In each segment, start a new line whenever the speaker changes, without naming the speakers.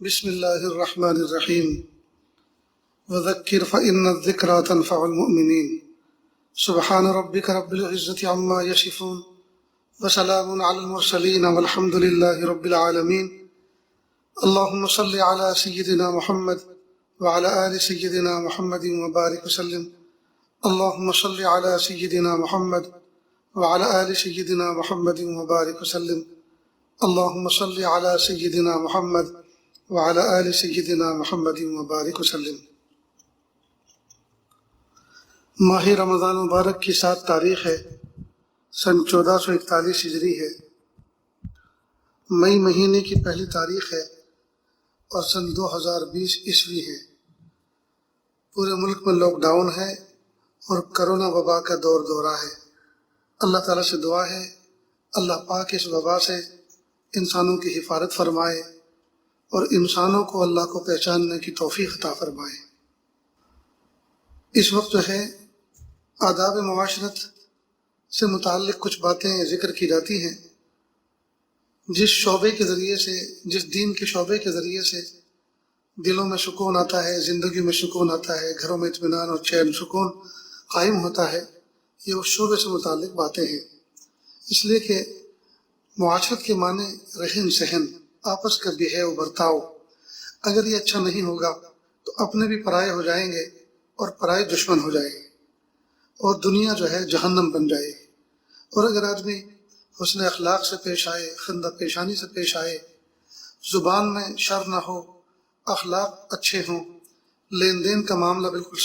بسم اللہ الرحمن الرحیم وذکر فإن الذکرى تنفع المؤمنین سبحان ربک رب العزة عما یصفون وسلام علی المرسلین والحمد للہ رب العالمین اللہم صل علی سیدنا محمد وعلی آل سیدنا محمد وبارک وسلم اللہم صل علی سیدنا محمد وعلی آل سیدنا محمد وبارک وسلم اللہم صل علی سیدنا محمد وعلی آل سیدنا محمد وبارک وسلم۔ ماہ رمضان مبارک کی 7 تاریخ ہے، سن 1441 ہجری ہے، مئی مہینے کی پہلی تاریخ ہے اور سن 2020 عیسوی ہے۔ پورے ملک میں لاک ڈاؤن ہے اور کرونا وبا کا دورہ ہے۔ اللہ تعالیٰ سے دعا ہے اللہ پاک اس وبا سے انسانوں کی حفاظت فرمائے اور انسانوں کو اللہ کو پہچاننے کی توفیق عطا فرمائے۔ اس وقت جو ہے آداب معاشرت سے متعلق کچھ باتیں ذکر کی جاتی ہیں، جس شعبے کے ذریعے سے، جس دین کے شعبے کے ذریعے سے دلوں میں سکون آتا ہے، زندگی میں سکون آتا ہے، گھروں میں اطمینان اور چین سکون قائم ہوتا ہے، یہ اس شعبے سے متعلق باتیں ہیں۔ اس لیے کہ معاشرت کے معنی رہن سہن، آپس کا بیہیو برتاؤ، اگر یہ اچھا نہیں ہوگا تو اپنے بھی پرائے ہو جائیں گے اور پرائے دشمن ہو جائیں گے اور دنیا جو ہے جہنم بن جائے گی۔ اور اگر آدمی حسن اخلاق سے پیش آئے، خندہ پیشانی سے پیش آئے، زبان میں شر نہ ہو، اخلاق اچھے ہوں، لین دین کا معاملہ بالکل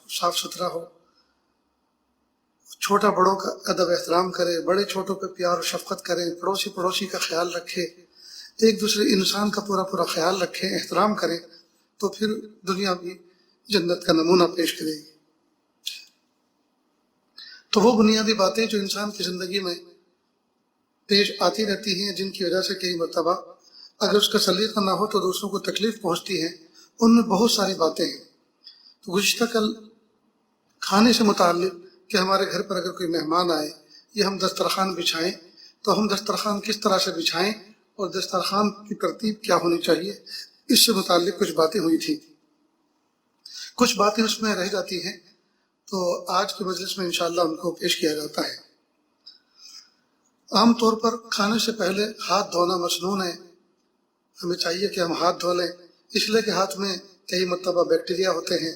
صاف ستھرا ہو، چھوٹا بڑوں کا ادب احترام کرے، بڑے چھوٹوں پہ پیار و شفقت کریں، پڑوسی کا خیال رکھے، ایک دوسرے انسان کا پورا خیال رکھیں، احترام کریں، تو پھر دنیا بھی جنت کا نمونہ پیش کرے گی۔ تو وہ بنیادی باتیں جو انسان کی زندگی میں پیش آتی رہتی ہیں، جن کی وجہ سے کئی مرتبہ اگر اس کا سلیقہ نہ ہو تو دوسروں کو تکلیف پہنچتی ہے، ان میں بہت ساری باتیں ہیں۔ تو گزشتہ کل کھانے سے متعلق کہ ہمارے گھر پر اگر کوئی مہمان آئے یا ہم دسترخوان بچھائیں تو ہم دسترخوان کس طرح سے بچھائیں اور دسترخوان کی ترتیب کیا ہونی چاہیے، اس سے متعلق کچھ باتیں ہوئی تھیں۔ کچھ باتیں اس میں رہ جاتی ہیں تو آج کے مجلس میں انشاءاللہ ان کو پیش کیا جاتا ہے۔ عام طور پر کھانے سے پہلے ہاتھ دھونا مسنون ہے، ہمیں چاہیے کہ ہم ہاتھ دھو لیں، اس لیے کہ ہاتھ میں کئی مرتبہ بیکٹیریا ہوتے ہیں،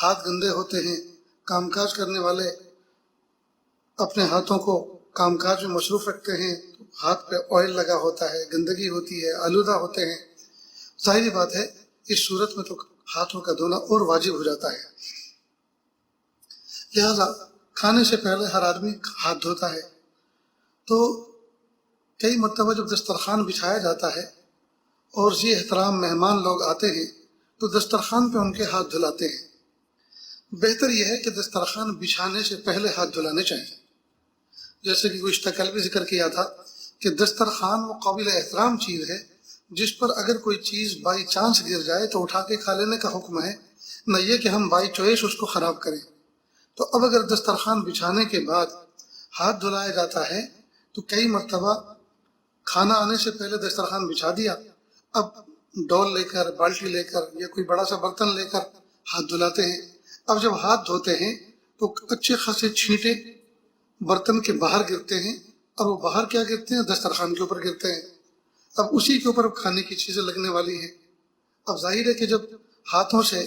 ہاتھ گندے ہوتے ہیں، کام کاج کرنے والے اپنے ہاتھوں کو کام کاج میں مصروف رکھتے ہیں، ہاتھ پہ آئل لگا ہوتا ہے، گندگی ہوتی ہے، آلودہ ہوتے ہیں، ظاہری بات ہے اس صورت میں تو ہاتھوں کا دھونا اور واجب ہو جاتا ہے۔ لہذا کھانے سے پہلے ہر آدمی ہاتھ دھوتا ہے۔ تو کئی مرتبہ جب دسترخوان بچھایا جاتا ہے اور یہ احترام مہمان لوگ آتے ہیں تو دسترخوان پہ ان کے ہاتھ دھلاتے ہیں۔ بہتر یہ ہے کہ دسترخوان بچھانے سے پہلے ہاتھ دھلانے چاہیے، جیسے کہ گزشتہ کل بھی ذکر کیا تھا کہ دسترخوان وہ قابل احترام چیز ہے جس پر اگر کوئی چیز بائی چانس گر جائے تو اٹھا کے کھا لینے کا حکم ہے، نہ یہ کہ ہم بائی چوائس اس کو خراب کریں۔ تو اب اگر دسترخوان بچھانے کے بعد ہاتھ دھلایا جاتا ہے تو کئی مرتبہ کھانا آنے سے پہلے دسترخوان بچھا دیا، اب ڈول لے کر، بالٹی لے کر یا کوئی بڑا سا برتن لے کر ہاتھ دھلاتے ہیں۔ اب جب ہاتھ دھوتے ہیں تو اچھے خاصے چھینٹے برتن کے باہر گرتے ہیں، اور وہ باہر کیا گرتے ہیں؟ دسترخوان کے اوپر گرتے ہیں۔ اب اسی کے اوپر کھانے کی چیزیں لگنے والی ہیں۔ اب ظاہر ہے کہ جب ہاتھوں سے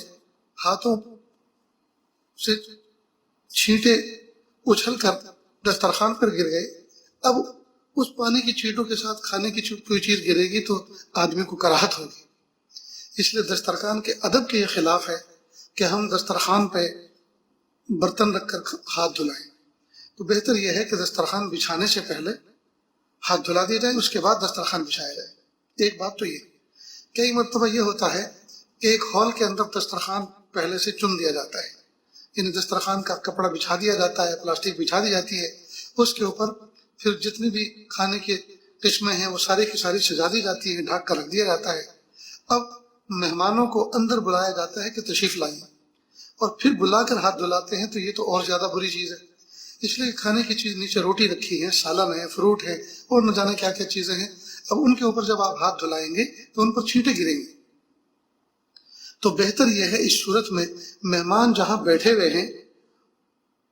چھینٹے اچھل کر دسترخوان پر گر گئے، اب اس پانی کی چھینٹوں کے ساتھ کھانے کی کوئی چیز گرے گی تو آدمی کو کراہت ہوگی۔ اس لیے دسترخوان کے ادب کے یہ خلاف ہے کہ ہم دسترخوان پہ برتن رکھ کر ہاتھ دھلائیں۔ تو بہتر یہ ہے کہ دسترخوان بچھانے سے پہلے ہاتھ دھلا دیے جائیں، اس کے بعد دسترخوان بچھایا جائے۔ ایک بات تو یہ، کئی مرتبہ یہ ہوتا ہے کہ ایک ہال کے اندر دسترخوان پہلے سے چن دیا جاتا ہے، یعنی دسترخوان کا کپڑا بچھا دیا جاتا ہے، پلاسٹک بچھا دی جاتی ہے، اس کے اوپر پھر جتنی بھی کھانے کی قسمیں ہیں وہ ساری کی ساری سجا دی جاتی ہیں، ڈھک کر رکھ دیا جاتا ہے۔ اب مہمانوں کو اندر بلایا جاتا ہے کہ تشریف لائیں، اور پھر بلا کر ہاتھ دھلاتے ہیں، تو یہ تو اور زیادہ بری چیز ہے۔ اس لیے کھانے کی چیز نیچے روٹی رکھی ہے، سالن ہے، فروٹ ہے، اور نہ جانے کیا کیا چیزیں ہیں، اب ان کے اوپر جب آپ ہاتھ دھلائیں گے تو ان پر چھینٹے گریں گے، تو بہتر یہ ہے اس صورت میں مہمان جہاں بیٹھے ہوئے ہیں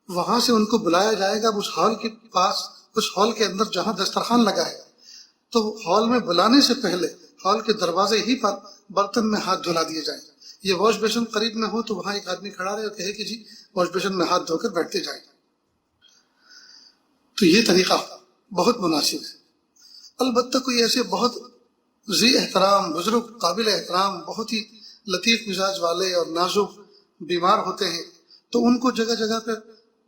وہاں سے ان کو بلایا جائے گا اس ہال کے پاس، اس ہال کے اندر جہاں دسترخوان لگا ہے، تو ہال میں بلانے سے پہلے ہال کے دروازے ہی پر برتن میں ہاتھ دھلا دیے جائیں۔ یہ واش بیسن قریب میں ہو تو وہاں ایک آدمی کھڑا رہے اور کہے کہ جی واش بیسن میں ہاتھ دھو کر بیٹھتے جائیں۔ تو یہ طریقہ بہت مناسب ہے۔ البتہ کوئی ایسے بہت ذی احترام بزرگ قابل احترام بہت ہی لطیف مزاج والے اور نازک بیمار ہوتے ہیں تو ان کو جگہ جگہ پہ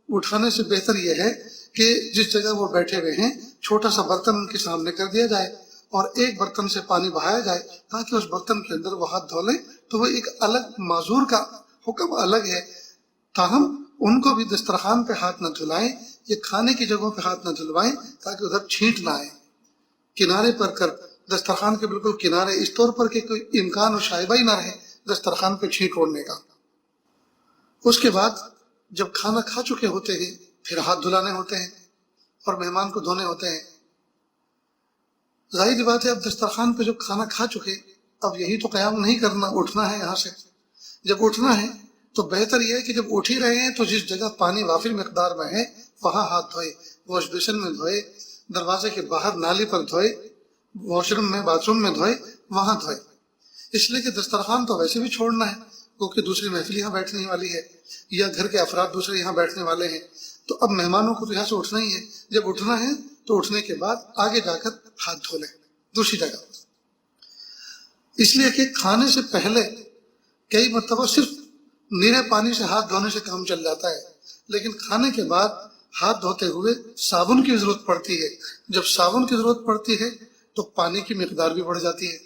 اٹھانے سے بہتر یہ ہے کہ جس جگہ وہ بیٹھے ہوئے ہیں چھوٹا سا برتن ان کے سامنے کر دیا جائے اور ایک برتن سے پانی بہایا جائے تاکہ اس برتن کے اندر وہ ہاتھ دھو لیں۔ تو وہ ایک الگ معذور کا حکم الگ ہے، تاہم ان کو بھی دسترخوان پہ ہاتھ نہ دھلائیں، یہ کھانے کی جگہوں پہ ہاتھ نہ دھلوائیں تاکہ ادھر چھینٹ نہ آئے۔ کنارے پر کر دسترخوان کے بالکل کنارے، اس طور پر کہ کوئی امکان و شائبہ ہی نہ رہے دسترخوان پہ چھینٹ اوڑنے کا۔ اس کے بعد جب کھانا کھا چکے ہوتے ہیں پھر ہاتھ دھلانے ہوتے ہیں اور مہمان کو دھونے ہوتے ہیں۔ ظاہر بات ہے اب دسترخوان پہ جب کھانا کھا چکے اب یہی تو قیام نہیں کرنا، اٹھنا ہے یہاں سے۔ جب اٹھنا ہے تو بہتر یہ ہے کہ جب اٹھ ہی رہے ہیں تو جس جگہ پانی وافر مقدار میں ہے وہاں ہاتھ دھوئے، واش بیسن میں دھوئے، دروازے کے باہر نالی پر دھوئے، واش روم میں باتھ روم میں دھوئے، وہاں دھوئے۔ اس لیے کہ دسترخوان تو ویسے بھی چھوڑنا ہے کیونکہ دوسری محفل یہاں بیٹھنے والی ہے یا گھر کے افراد دوسرے یہاں بیٹھنے والے ہیں، تو اب مہمانوں کو تو یہاں سے اٹھنا ہی ہے۔ جب اٹھنا ہے تو اٹھنے کے بعد آگے جا کر ہاتھ دھو لیں دوسری جگہ۔ اس لیے کہ کھانے سے پہلے کئی مرتبہ صرف نیرے پانی سے ہاتھ دھونے سے کام چل جاتا ہے، لیکن کھانے کے بعد ہاتھ دھوتے ہوئے صابن کی ضرورت پڑتی ہے۔ جب صابن کی ضرورت پڑتی ہے تو پانی کی مقدار بھی بڑھ جاتی ہے،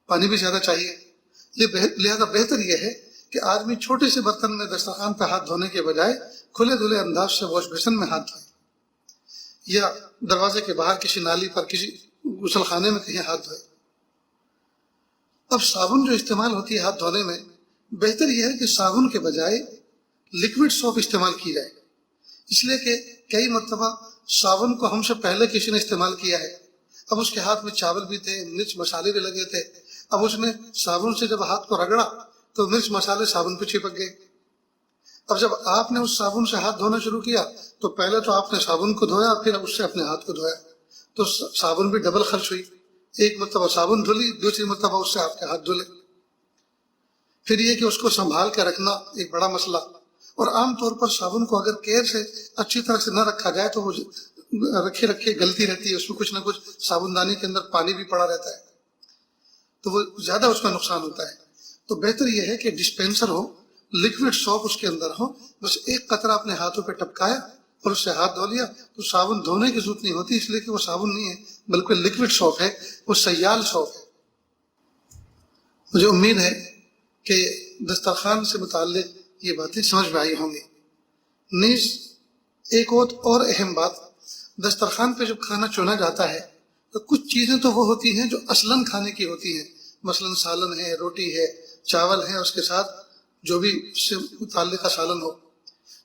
پانی بھی زیادہ چاہیے۔ لہذا بہتر یہ ہے کہ آدمی چھوٹے سے برتن میں دسترخوان پہ ہاتھ دھونے کے بجائے کھلے دھلے انداز سے واش بیسن میں ہاتھ دھوئے یا دروازے کے باہر کسی نالی پر کسی غسل خانے میں کہیں ہاتھ دھوئے۔ اب صابن جو استعمال ہوتی ہے ہاتھ دھونے میں، بہتر یہ ہے کہ صابن کے بجائے لکوڈ سوپ استعمال کی جائے، اس لیے کہ کئی مرتبہ صابن کو ہم سے پہلے کسی نے استعمال کیا ہے، اب اس کے ہاتھ میں چاول بھی تھے، مرچ مسالے بھی لگے تھے، اب اس نے صابن سے جب ہاتھ کو رگڑا تو مرچ مسالے صابن پہ چپک گئے۔ اب جب آپ نے اس صابن سے ہاتھ دھونا شروع کیا تو پہلے تو آپ نے صابن کو دھویا پھر اس سے اپنے ہاتھ کو دھویا، تو صابن بھی ڈبل خرچ ہوئی، ایک مرتبہ صابن دھلی، دوسری مرتبہ اس سے آپ کے ہاتھ دھلے۔ پھر یہ کہ اس کو سنبھال کے رکھنا ایک بڑا مسئلہ، اور عام طور پر صابن کو اگر کیئر سے اچھی طرح سے نہ رکھا جائے تو وہ رکھے رکھے گلتی رہتی ہے، اس میں کچھ نہ کچھ صابن دانی کے اندر پانی بھی پڑا رہتا ہے تو وہ زیادہ اس میں نقصان ہوتا ہے۔ تو بہتر یہ ہے کہ ڈسپینسر ہو، لکوڈ سوپ اس کے اندر ہو، بس ایک قطرہ اپنے ہاتھوں پہ ٹپکایا اور اس سے ہاتھ دھو لیا تو صابن دھونے کی ضرورت نہیں ہوتی، اس لیے کہ وہ صابن نہیں ہے بلکہ لکوڈ سوپ ہے، وہ سیال سوپ ہے۔ مجھے امید ہے کہ دسترخوان سے متعلق یہ باتیں سمجھ میں آئی ہوں گی۔ نیز ایک اور اہم بات، دسترخوان پہ جب کھانا چنا جاتا ہے تو کچھ چیزیں تو وہ ہوتی ہیں جو اصلاً کھانے کی ہوتی ہیں، مثلاً سالن ہے، روٹی ہے، چاول ہے، اس کے ساتھ جو بھی اس سے متعلقہ سالن ہو،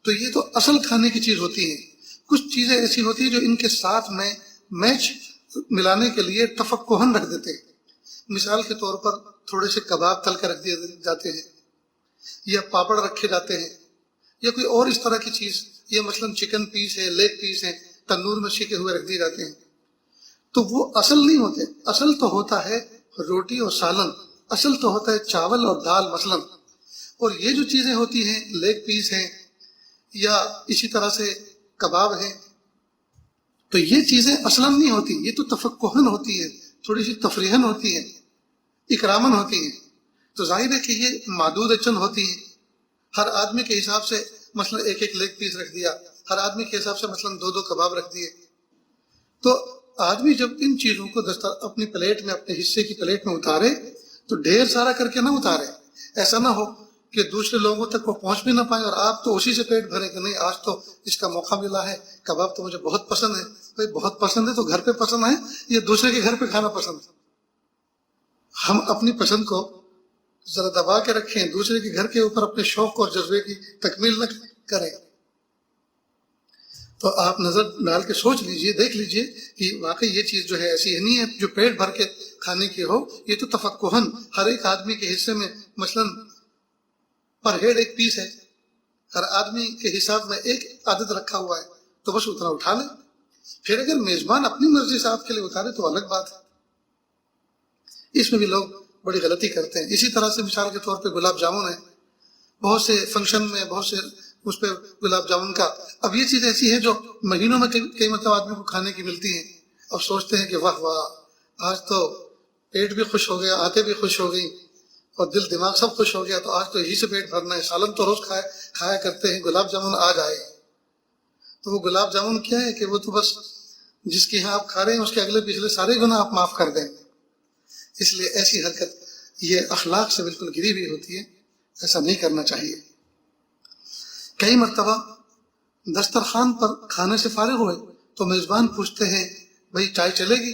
تو یہ تو اصل کھانے کی چیز ہوتی ہیں۔ کچھ چیزیں ایسی ہوتی ہیں جو ان کے ساتھ میں میچ ملانے کے لیے تفقہن رکھ دیتے ہیں۔ مثال کے طور پر تھوڑے سے کباب تل کے رکھ دیے جاتے ہیں یا پاپڑ رکھے جاتے ہیں یا کوئی اور اس طرح کی چیز، یا مثلاً چکن پیس ہے، لیگ پیس ہے، تندور میں سیکے ہوئے رکھ دیے جاتے ہیں، تو وہ اصل نہیں ہوتے۔ اصل تو ہوتا ہے روٹی اور سالن، اصل تو ہوتا ہے چاول اور دال مثلاً، اور یہ جو چیزیں ہوتی ہیں لیگ پیس ہیں یا اسی طرح سے کباب ہیں، تو یہ چیزیں اصلاً نہیں ہوتی، یہ تو تفقہن ہوتی ہے، تھوڑی سی تفریحن ہوتی ہے، اکرامن ہوتی ہیں۔ تو ظاہر ہے کہ یہ معدود اچن ہوتی ہیں، ہر آدمی کے حساب سے مثلا ایک ایک لیگ پیس رکھ دیا، ہر آدمی کے حساب سے مثلا دو دو کباب رکھ دیے۔ تو آدمی جب ان چیزوں کو اپنی پلیٹ میں، اپنے حصے کی پلیٹ میں اتارے تو ڈھیر سارا کر کے نہ اتارے، ایسا نہ ہو کہ دوسرے لوگوں تک وہ پہنچ بھی نہ پائے اور آپ تو اسی سے پیٹ بھرے کہ نہیں آج تو اس کا موقع ملا ہے، کباب تو مجھے بہت پسند ہے۔ بھائی بہت پسند ہے تو گھر پہ پسند ہے یا دوسرے کے گھر پہ کھانا پسند ہے؟ ہم اپنی پسند کو ذرا دبا کے رکھیں، دوسرے کے گھر کے اوپر اپنے شوق اور جذبے کی تکمیل نہ کریں۔ تو آپ نظر ڈال کے سوچ لیجئے، دیکھ لیجئے کہ واقعی یہ چیز جو ہے ایسی نہیں ہے جو پیٹ بھر کے کھانے کی ہو، یہ تو تفقہن ہر ایک آدمی کے حصے میں مثلاً پر ہیڈ ایک پیس ہے، ہر آدمی کے حساب میں ایک عدد رکھا ہوا ہے تو بس اتنا اٹھا لیں. پھر اگر میزبان اپنی مرضی سے آپ کے لیے اتارے تو الگ بات ہے. اس میں بھی لوگ بڑی غلطی کرتے ہیں. اسی طرح سے مثال کے طور پہ گلاب جامن ہے، بہت سے فنکشن میں بہت سے اس پہ گلاب جامن کا، اب یہ چیز ایسی ہے جو مہینوں میں کئی مرتبہ آدمی کو کھانے کی ملتی ہے. اب سوچتے ہیں کہ واہ واہ، آج تو پیٹ بھی خوش ہو گیا، آنکھیں بھی خوش ہو گئی اور دل دماغ سب خوش ہو گیا، تو آج تو یہی سے پیٹ بھرنا ہے. سالن تو روز کھایا کرتے ہیں، گلاب جامن آج آئے. تو وہ گلاب جامن کیا ہے کہ وہ تو بس جس کے یہاں آپ کھا رہے ہیں اس کے اگلے پچھلے سارے گناہ آپ معاف کر دیں. اس لیے ایسی حرکت یہ اخلاق سے بالکل گری ہوئی ہوتی ہے، ایسا نہیں کرنا چاہیے. کئی مرتبہ دسترخوان پر کھانے سے فارغ ہوئے تو میزبان پوچھتے ہیں بھائی چائے چلے گی؟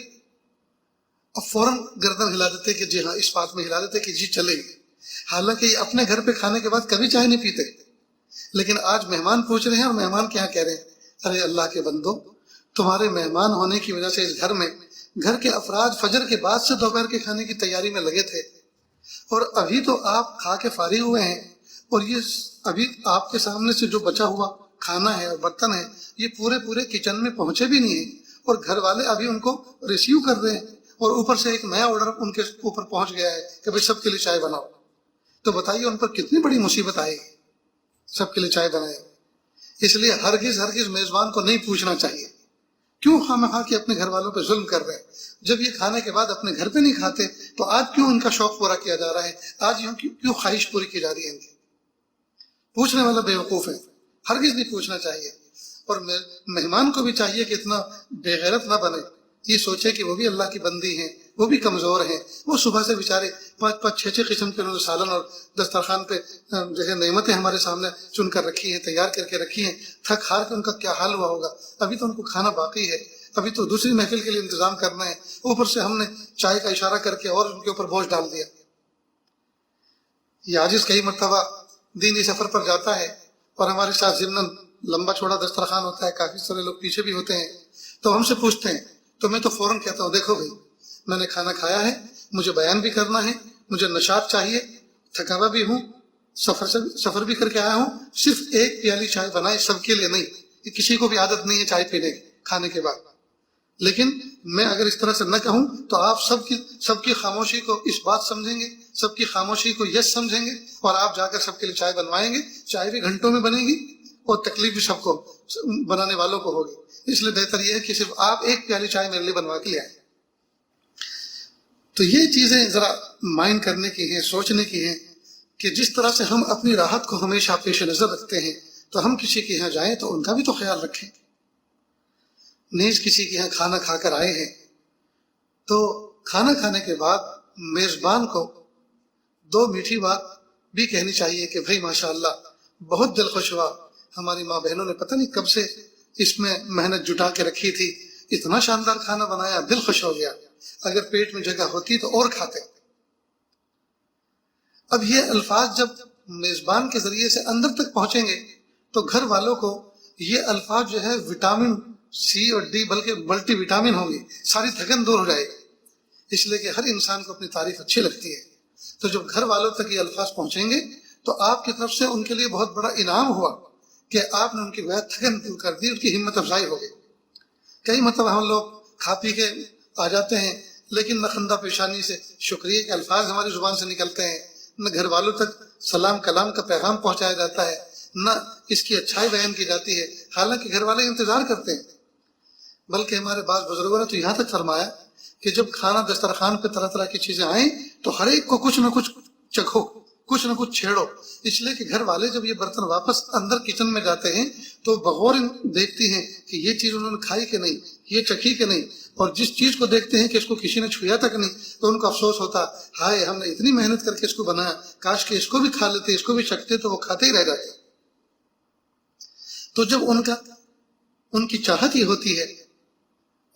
اب فوراً گردن ہلا دیتے کہ جی ہاں، اس بات میں ہلا دیتے کہ جی چلے گی. حالانکہ یہ اپنے گھر پہ کھانے کے بعد کبھی چائے نہیں پیتے، لیکن آج مہمان پوچھ رہے ہیں اور مہمان کیا کہہ رہے ہیں، ارے اللہ کے بندو، تمہارے مہمان ہونے کی وجہ سے اس گھر میں گھر کے افراد فجر کے بعد سے دوپہر کے کھانے کی تیاری میں لگے تھے، اور ابھی تو آپ کھا کے فارغ ہوئے ہیں، اور یہ ابھی آپ کے سامنے سے جو بچا ہوا کھانا ہے اور برتن ہے یہ پورے کچن میں پہنچے بھی نہیں ہیں، اور گھر والے ابھی ان کو ریسیو کر رہے ہیں، اور اوپر سے ایک نیا آرڈر ان کے اوپر پہنچ گیا ہے کہ بھائی سب کے لیے چائے بناؤ. تو بتائیے ان پر کتنی بڑی مصیبت آئے گی. سب کے لیے چائے بنائے. اس لیے ہرگز میزبان کو نہیں پوچھنا چاہیے کیوں خواہ کے اپنے گھر والوں پہ ظلم کر رہے ہیں. جب یہ کھانے کے بعد اپنے گھر پہ نہیں کھاتے تو آج کیوں ان کا شوق پورا کیا جا رہا ہے، آج کیوں خواہش پوری کی جا رہی ہے ان کی. پوچھنے والا بے وقوف ہے، ہرگز نہیں پوچھنا چاہیے. اور مہمان کو بھی چاہیے کہ اتنا بے غیرت نہ بنے، یہ سوچے کہ وہ بھی اللہ کی بندی ہیں، وہ بھی کمزور ہیں. وہ صبح سے بیچارے 5-6 قسم کے انہوں نے سالن اور دسترخوان پہ جو ہے نعمتیں ہمارے سامنے چن کر رکھی ہیں، تیار کر کے رکھی ہیں. تھک ہار کے ان کا کیا حال ہوا ہوگا. ابھی تو ان کو کھانا باقی ہے، ابھی تو دوسری محفل کے لیے انتظام کرنا ہے، اوپر سے ہم نے چائے کا اشارہ کر کے اور ان کے اوپر بوجھ ڈال دیا. یہ عاجز کئی مرتبہ دینی سفر پر جاتا ہے اور ہمارے ساتھ ضمن لمبا چوڑا دسترخوان ہوتا ہے، کافی سارے لوگ پیچھے بھی ہوتے ہیں، تو ہم سے پوچھتے ہیں تو میں تو فوراً کہتا ہوں دیکھو بھائی، میں نے کھانا کھایا ہے، مجھے بیان بھی کرنا ہے، مجھے نشاط چاہیے، تھکا ہوا بھی ہوں، سفر بھی کر کے آیا ہوں، صرف ایک پیالی چائے بنائے، سب کے لیے نہیں. کسی کو بھی عادت نہیں ہے چائے پینے کی کھانے کے بعد، لیکن میں اگر اس طرح سے نہ کہوں تو آپ سب کی خاموشی کو اس بات سمجھیں گے، سب کی خاموشی کو یس سمجھیں گے، اور آپ جا کر سب کے لیے چائے بنوائیں گے. چائے بھی گھنٹوں میں بنے گی اور تکلیف بھی سب کو بنانے والوں کو ہوگی. اس لیے بہتر یہ ہے کہ صرف آپ ایک پیالی چائے میرے لیے بنوا کے لے آئیں. تو یہ چیزیں ذرا مائنڈ کرنے کی ہیں، سوچنے کی ہیں کہ جس طرح سے ہم اپنی راحت کو ہمیشہ پیش نظر رکھتے ہیں تو ہم کسی کے یہاں جائیں تو ان کا بھی تو خیال رکھیں. نیز کسی کے یہاں کھانا کھا کر آئے ہیں تو کھانا کھانے کے بعد میزبان کو 2 میٹھی بات بھی کہنی چاہیے کہ بھائی ماشاء اللہ بہت دل خوش ہوا، ہماری ماں بہنوں نے پتہ نہیں کب سے اس میں محنت جٹا کے رکھی تھی، اتنا شاندار کھانا بنایا، دل خوش ہو گیا، اگر پیٹ میں جگہ ہوتی تو اور کھاتے. اب یہ الفاظ جب میزبان کے ذریعے سے اندر تک پہنچیں گے تو گھر والوں کو یہ الفاظ جو ہے وٹامن سی اور ڈی بلکہ ملٹی وٹامن ہوں گے، ساری تھکن دور ہو جائے گی. اس لیے کہ ہر انسان کو اپنی تعریف اچھی لگتی ہے. تو جب گھر والوں تک یہ الفاظ پہنچیں گے تو آپ کی طرف سے ان کے لیے بہت بڑا انعام ہوا کہ آپ نے ان کی تھکن دور کر دی، ان کی ہمت افزائی ہو گئی. کئی مرتبہ ہم لوگ کھا پی کے آ جاتے ہیں لیکن نہ خندہ پیشانی سے شکریہ کے الفاظ ہماری زبان سے نکلتے ہیں، نہ گھر والوں تک سلام کلام کا پیغام پہنچایا جاتا ہے، نہ اس کی اچھائی بیان کی جاتی ہے، حالانکہ گھر والے انتظار کرتے ہیں. بلکہ ہمارے بعض بزرگوں نے تو یہاں تک فرمایا کہ جب کھانا دسترخوان پہ طرح طرح کی چیزیں آئیں تو ہر ایک کو کچھ نہ کچھ چکھو، کچھ نہ کچھ چھیڑو. اس لیے کہ گھر والے جب یہ برتن واپس اندر کچن میں جاتے ہیں تو بغور دیکھتی ہیں کہ یہ چیز انہوں نے کھائی کہ نہیں، یہ چکھی کہ نہیں، اور جس چیز کو دیکھتے ہیں کہ اس کو کسی نے چھویا تک نہیں تو ان کو افسوس ہوتا، ہائے ہم نے اتنی محنت کر کے اس کو بنایا، کاش کہ اس کو بھی کھا لیتے، اس کو بھی چکھتے تو وہ کھاتے ہی رہ جاتے. تو جب ان کی چاہت یہ ہوتی ہے،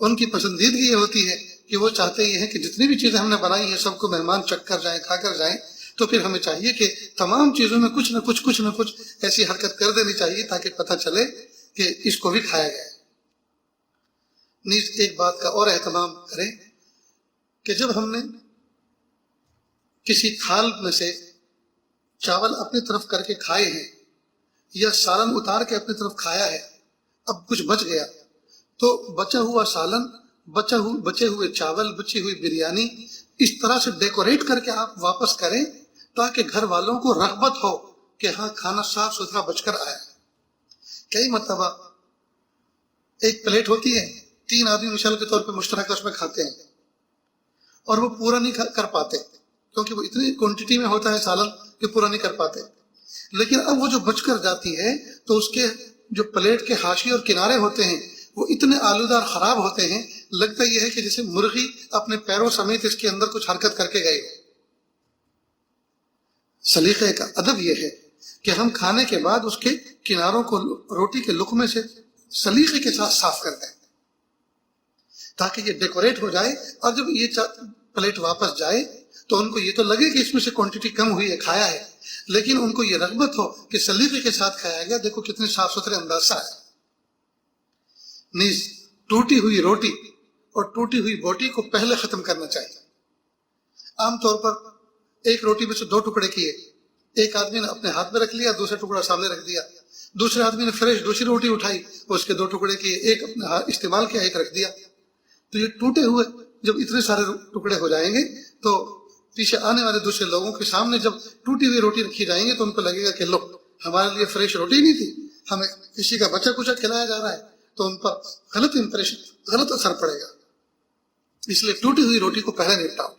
ان کی پسندیدگی یہ ہوتی ہے کہ وہ چاہتے یہ ہیں کہ جتنی بھی چیزیں ہم نے بنائی ہیں سب کو مہمان چکھ کر جائیں، کھا کر جائیں، تو پھر ہمیں چاہیے کہ تمام چیزوں میں کچھ نہ کچھ ایسی حرکت کر دینی چاہیے تاکہ پتہ چلے کہ اس کو بھی کھایا گیا. نیز ایک بات کا اور اہتمام کریں کہ جب ہم نے کسی تھال میں سے چاول اپنی طرف کر کے کھائے ہیں یا سالن اتار کے اپنی طرف کھایا ہے، اب کچھ بچ گیا تو بچا ہوا سالن، بچے ہوئے چاول، بچی ہوئی بریانی اس طرح سے ڈیکوریٹ کر کے آپ واپس کریں تاکہ گھر والوں کو رغبت ہو کہ ہاں کھانا صاف ستھرا بچ کر آیا۔ کئی مرتبہ ایک پلیٹ ہوتی ہے، 3 آدمی مثال کے طور پہ مشترکہ اس میں کھاتے ہیں اور وہ پورا نہیں کر پاتے کیونکہ وہ اتنی کوانٹٹی میں ہوتا ہے سالن کہ پورا نہیں کر پاتے، لیکن اب وہ جو بچ کر جاتی ہے تو اس کے جو پلیٹ کے حاشیے اور کنارے ہوتے ہیں وہ اتنے آلودہ اور خراب ہوتے ہیں، لگتا یہ ہے کہ جیسے مرغی اپنے پیروں سمیت اس کے اندر کچھ حرکت کر کے گئے۔ سلیقے کا ادب یہ ہے کہ ہم کھانے کے بعد اس کے کناروں کو روٹی کے لقمے سے سلیقے کے ساتھ صاف کر دیں تاکہ یہ ڈیکوریٹ ہو جائے، اور جب یہ پلیٹ واپس جائے تو ان کو یہ تو لگے کہ اس میں سے کوانٹٹی کم ہوئی ہے، کھایا ہے، لیکن ان کو یہ رغبت ہو کہ سلیقے کے ساتھ کھایا گیا، دیکھو کتنے صاف ستھرے انداز سے ہے۔ نیز ٹوٹی ہوئی روٹی اور ٹوٹی ہوئی بوٹی کو پہلے ختم کرنا چاہیے۔ عام طور پر ایک روٹی میں سے 2 ٹکڑے کیے، ایک آدمی نے اپنے ہاتھ میں رکھ لیا، دوسرا ٹکڑا سامنے رکھ دیا، دوسرے آدمی نے فریش دوسری روٹی اٹھائی، اس کے 2 ٹکڑے کیے، ایک اپنے ہاتھ استعمال کیا، ایک رکھ دیا۔ تو یہ ٹوٹے ہوئے جب اتنے سارے ٹکڑے ہو جائیں گے تو پیچھے آنے والے دوسرے لوگوں کے سامنے جب ٹوٹی ہوئی روٹی رکھی جائیں گے تو ان کو لگے گا کہ لو ہمارے لیے فریش روٹی نہیں تھی، ہمیں کسی کا بچا کچا کھلایا جا رہا ہے، تو ان پر غلط امپریشن، غلط اثر پڑے گا۔ اس لیے ٹوٹی ہوئی روٹی کو پہلے نپٹاؤ۔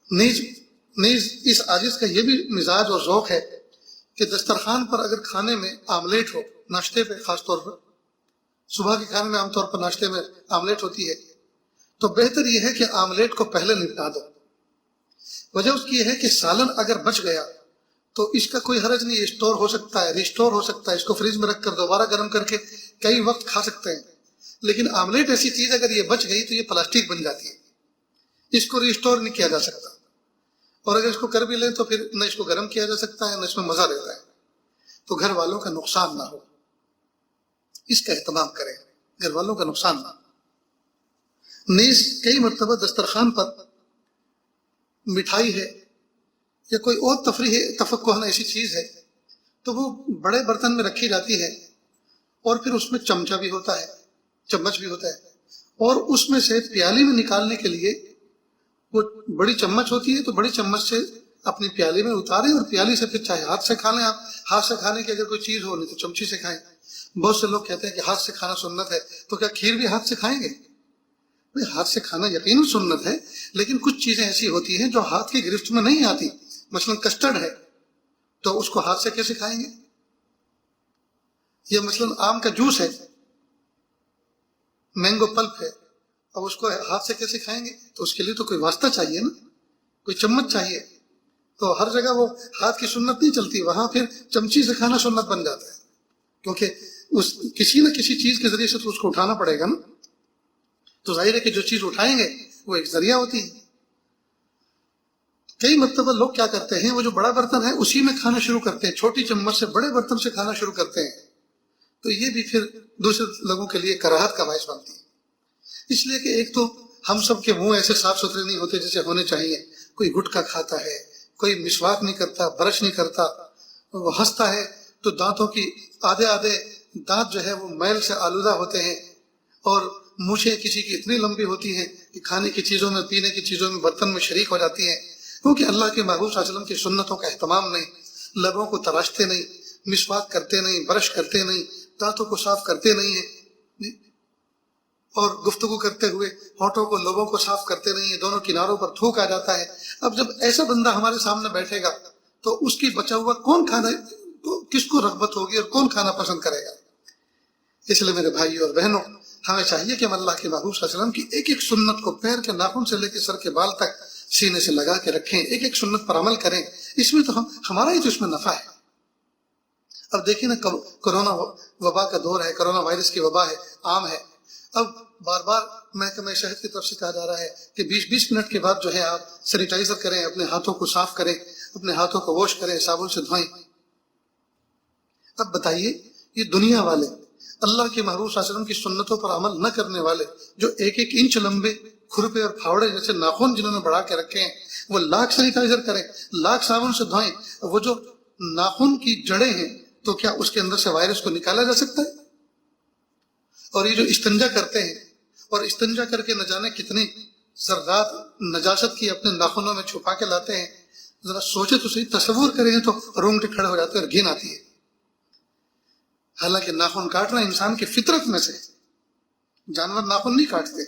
نیز اس عاجز کا یہ بھی مزاج اور ذوق ہے کہ دسترخوان پر اگر کھانے میں آملیٹ ہو، ناشتے پہ خاص طور پر، صبح کے کھانے میں عام طور پر ناشتے میں آملیٹ ہوتی ہے، تو بہتر یہ ہے کہ آملیٹ کو پہلے نپٹا دو۔ وجہ اس کی یہ ہے کہ سالن اگر بچ گیا تو اس کا کوئی حرج نہیں، اسٹور ہو سکتا ہے، ریسٹور ہو سکتا ہے، اس کو فریج میں رکھ کر دوبارہ گرم کر کے کئی وقت کھا سکتے ہیں۔ لیکن آملیٹ ایسی چیز اگر یہ بچ گئی تو یہ پلاسٹک بن جاتی ہے، اس کو ریسٹور نہیں کیا جا سکتا، اور اگر اس کو کر بھی لیں تو پھر نہ اس کو گرم کیا جا سکتا ہے نہ اس میں مزہ رہتا ہے، تو گھر والوں کا نقصان نہ ہو، اس کا اہتمام کریں، گھر والوں کا نقصان نہ ہو۔ نیز کئی مرتبہ دسترخوان پر مٹھائی ہے یا کوئی اور تفقہ ایسی چیز ہے تو وہ بڑے برتن میں رکھی جاتی ہے، اور پھر اس میں چمچہ بھی ہوتا ہے، چمچ بھی ہوتا ہے، اور اس میں سے پیالی میں نکالنے کے لیے وہ بڑی چمچ ہوتی ہے، تو بڑی چمچ سے اپنی پیالی میں اتاریں اور پیالی سے پھر چاہے ہاتھ سے کھا لیں، آپ ہاتھ سے کھانے کی اگر کوئی چیز ہو نہیں تو چمچی سے کھائیں۔ بہت سے لوگ کہتے ہیں کہ ہاتھ سے کھانا سنت ہے، تو کیا کھیر بھی ہاتھ سے کھائیں گے؟ ہاتھ سے کھانا یقیناً سنت ہے، لیکن کچھ چیزیں ایسی ہوتی ہیں جو ہاتھ کی گرفت میں نہیں آتی، مثلا کسٹرڈ ہے تو اس کو ہاتھ سے کیسے کھائیں گے؟ یا مثلا آم کا جوس ہے، مینگو پلپ ہے، اب اس کو ہاتھ سے کیسے کھائیں گے؟ تو اس کے لیے تو کوئی واسطہ چاہیے نا، کوئی چمچ چاہیے، تو ہر جگہ وہ ہاتھ کی سنت نہیں چلتی، وہاں پھر چمچی سے کھانا سنت بن جاتا ہے، کیونکہ کسی نہ کسی چیز کے ذریعے سے تو اس کو اٹھانا پڑے گا نا، تو ظاہر ہے کہ جو چیز اٹھائیں گے وہ ایک ذریعہ ہوتی ہے۔ کئی مرتبہ لوگ کیا کرتے ہیں، وہ جو بڑا برتن ہے اسی میں کھانا شروع کرتے ہیں، چھوٹی چمچ سے بڑے برتن سے کھانا شروع کرتے ہیں، تو یہ بھی پھر دوسرے لوگوں کے لیے کراہت کا باعث بنتی ہے۔ اس لیے کہ ایک تو ہم سب کے منہ ایسے صاف ستھرے نہیں ہوتے جیسے ہونے چاہیے، کوئی گٹکا کھاتا ہے، کوئی مسواک نہیں کرتا، برش نہیں کرتا، وہ ہنستا ہے تو دانتوں کی آدھے دانت جو ہے وہ میل سے آلودہ ہوتے ہیں، اور مونچھیں کسی کی اتنی لمبی ہوتی ہیں کہ کھانے کی چیزوں میں، پینے کی چیزوں میں، برتن میں شریک ہو جاتی ہیں، کیونکہ اللہ کے محبوب صلی اللہ علیہ وسلم کی سنتوں کا اہتمام نہیں، لبوں کو تراشتے نہیں، مسواک کرتے نہیں، برش کرتے نہیں، دانتوں کو صاف کرتے نہیں ہیں، اور گفتگو کرتے ہوئے ہونٹوں کو، لبوں کو صاف کرتے نہیں ہیں، دونوں کناروں پر تھوک آ جاتا ہے۔ اب جب ایسا بندہ ہمارے سامنے بیٹھے گا تو اس کی بچا ہوا کون کھانا، کس کو رغبت ہوگی اور کون کھانا پسند کرے گا؟ اس لیے میرے بھائیوں اور بہنوں، ہمیں چاہیے کہ ہم اللہ کے محبوب صلی اللہ علیہ وسلم کی ایک ایک سنت کو پیر کے ناخن سے لے کے سر کے بال تک سینے سے لگا کے رکھیں، ایک ایک سنت پر عمل کریں، اس میں تو ہمارا ہی تو اس میں نفع ہے۔ اب دیکھیں نا، کورونا وبا کا دور ہے، کورونا وائرس کی وبا ہے، عام ہے، اب بار بار محکمہ صحت کی طرف سے کہا جا رہا ہے کہ 20 منٹ کے بعد جو ہے آپ سینیٹائزر کریں، اپنے ہاتھوں کو صاف کریں، اپنے ہاتھوں کو واش کریں، صابن سے دھوئیں۔ اب بتائیے، یہ دنیا والے، اللہ کے محبوب صلی اللہ علیہ وسلم کی سنتوں پر عمل نہ کرنے والے، جو ایک ایک انچ لمبے کھرپے اور پھاوڑے جیسے ناخن جنہوں نے بڑھا کے رکھے ہیں وہ لاکھ سینیٹائزر کریں، لاکھ صابن سے دھوئیں، وہ جو ناخن کی جڑیں ہیں تو کیا اس کے اندر سے وائرس کو نکالا جا سکتا ہے؟ اور یہ جو استنجا کرتے ہیں اور استنجا کر کے نہ جانے کتنی ذرات نجاست کی اپنے ناخنوں میں چھپا کے لاتے ہیں، ذرا سوچے تو صحیح، تصور کریں تو رونگٹے کھڑے ہو جاتے ہیں اور گھن آتی ہے۔ حالانکہ ناخن کاٹنا انسان کی فطرت میں سے، جانور ناخن نہیں کاٹتے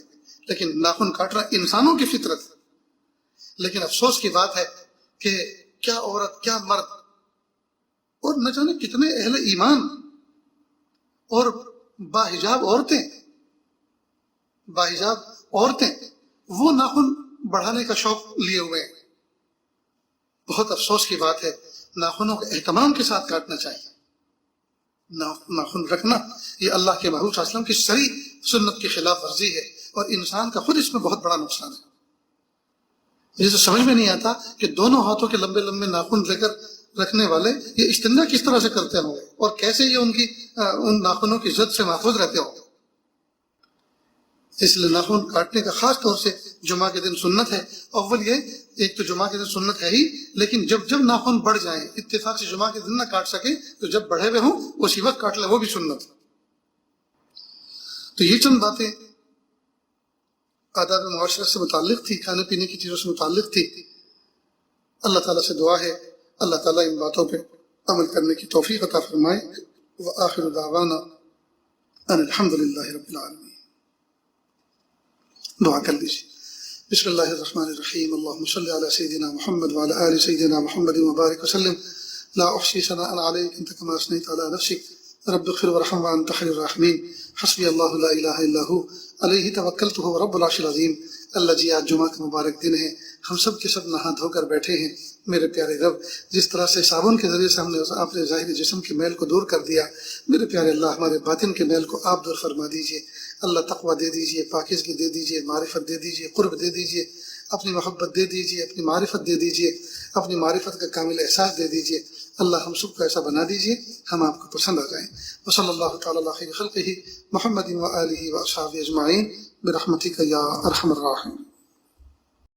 لیکن ناخن کاٹنا انسانوں کی فطرت ہے۔ لیکن افسوس کی بات ہے کہ کیا عورت کیا مرد اور نہ جانے کتنے اہل ایمان اور باحجاب عورتیں وہ ناخن بڑھانے کا شوق لیے ہوئے ہیں۔ بہت افسوس کی بات ہے، ناخنوں کو اہتمام کے ساتھ کاٹنا چاہیے۔ ناخن رکھنا یہ اللہ کے محبوب صلی اللہ علیہ وسلم کی صریح سنت کی خلاف ورزی ہے اور انسان کا خود اس میں بہت بڑا نقصان ہے۔ مجھے تو سمجھ میں نہیں آتا کہ دونوں ہاتھوں کے لمبے لمبے ناخن لے کر رکھنے والے یہ استنجا کس طرح سے کرتے ہوں گے اور کیسے یہ ان ناخنوں کی زد سے محفوظ رہتے ہوں گے۔ اس لیے ناخن کاٹنے کا خاص طور سے جمعہ کے دن سنت ہے۔ اول یہ ایک تو جمعہ کے دن سنت ہے ہی، لیکن جب ناخن بڑھ جائیں، اتفاق سے جمعہ کے دن نہ کاٹ سکے تو جب بڑھے ہوئے ہوں اسی وقت کاٹ لے، وہ بھی سنت۔ تو یہ چند باتیں آداب معاشرت سے متعلق تھی، کھانے پینے کی چیزوں سے متعلق تھی۔ اللہ تعالیٰ سے دعا ہے اللہ تعالیٰ ان باتوں پہ عمل کرنے کی توفیق عطا فرمائے۔ وآخر دعوانا ان الحمد للہ رب العالمین۔ دعا کر لیجیے۔ بسم اللہ الرحمن الرحیم، اللہم صلی علی سیدنا محمد وعلی آل سیدنا محمد وبارک وسلم، لا احصی ثناء علیک انت کما اثنیت علی نفسک، رب اغفر وارحم وانت خیر الراحمین، حسبی اللہ لا الہ الا ہو علیہ توکلت هو رب العرش العظیم۔ اللہ جی آج جمعہ کا مبارک دن ہے، ہم سب کے سب نہا دھو کر بیٹھے ہیں۔ میرے پیارے رب، جس طرح سے صابن کے ذریعے سے ہم نے اپنے ظاہری جسم کے میل کو دور کر دیا، میرے پیارے اللہ ہمارے باطن کے میل کو آپ دور فرما دیجئے۔ اللہ تقویٰ دے دیجئے، پاکیزگی دے دیجئے، معرفت دے دیجئے، قرب دے دیجئے، اپنی محبت دے دیجئے، اپنی معرفت دے دیجئے، اپنی معرفت کا کامل احساس دے دیجئے۔ اللہ ہم سب کو ایسا بنا دیجئے ہم آپ کو پسند آ جائیں۔ وصلی اللہ تعالی علی خیر خلقہ محمد و آلہ و اصحابہ اجمعین برحمتک یا ارحم الراحمین۔